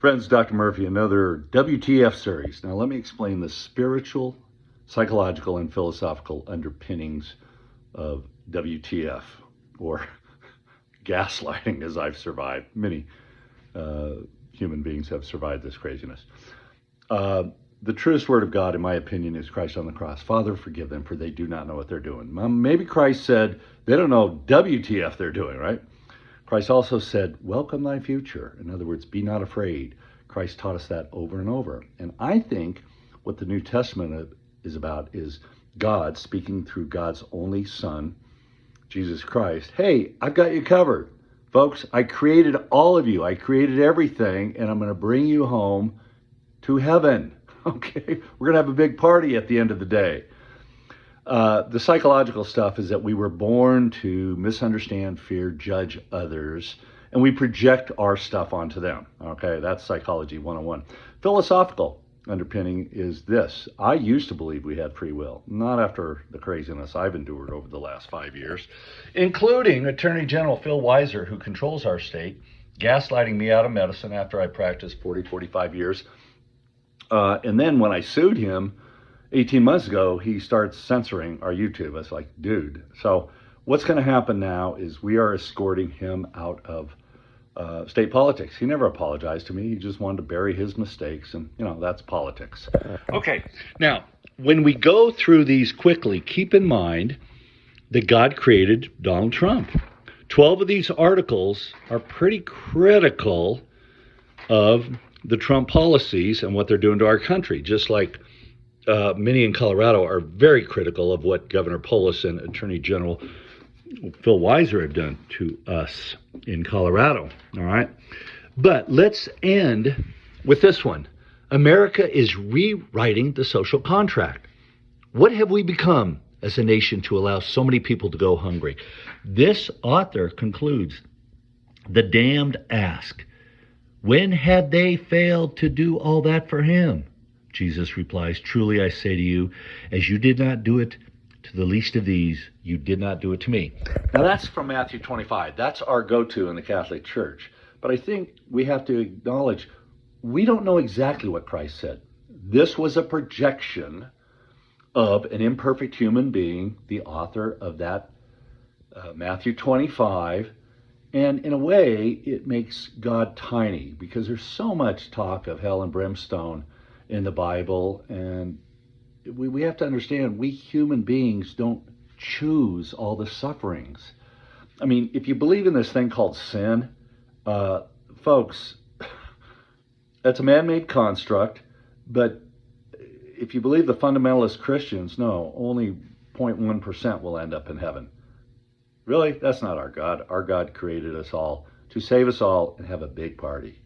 Friends, Dr. Murphy, another WTF series. Now, let me explain the spiritual, psychological, and philosophical underpinnings of WTF, or gaslighting, as I've survived. Many human beings have survived this craziness. The truest word of God, in my opinion, is Christ on the cross. Father, forgive them, for they do not know what they're doing. Maybe Christ said they don't know WTF they're doing, right? Christ also said, welcome thy future. In other words, be not afraid. Christ taught us that over and over. And I think what the New Testament is about is God speaking through God's only Son, Jesus Christ. Hey, I've got you covered. Folks, I created all of you. I created everything, and I'm going to bring you home to heaven. Okay? We're going to have a big party at the end of the day. The psychological stuff is that we were born to misunderstand, fear, judge others, and we project our stuff onto them. Okay, that's psychology 101. Philosophical underpinning is this. I used to believe we had free will, not after the craziness I've endured over the last 5 years, including Attorney General Phil Weiser, who controls our state, gaslighting me out of medicine after I practiced 45 years. And then when I sued him, 18 months ago, he starts censoring our YouTube. I was like, dude. So what's going to happen now is we are escorting him out of state politics. He never apologized to me. He just wanted to bury his mistakes. And, that's politics. Okay. Now, when we go through these quickly, keep in mind that God created Donald Trump. 12 of these articles are pretty critical of the Trump policies and what they're doing to our country, just like many in Colorado are very critical of what Governor Polis and Attorney General Phil Weiser have done to us in Colorado. All right. But let's end with this one. America is rewriting the social contract. What have we become as a nation to allow so many people to go hungry? This author concludes, the damned ask, when had they failed to do all that for him? Jesus replies, truly I say to you, as you did not do it to the least of these, you did not do it to me. Now that's from Matthew 25. That's our go-to in the Catholic Church. But I think we have to acknowledge we don't know exactly what Christ said. This was a projection of an imperfect human being, the author of that Matthew 25. And in a way, it makes God tiny because there's so much talk of hell and brimstone in the Bible, and we have to understand we human beings don't choose all the sufferings. I mean, if you believe in this thing called sin, folks, that's a man-made construct, but if you believe the fundamentalist Christians, no, only 0.1% will end up in heaven. Really? That's not our God. Our God created us all to save us all and have a big party.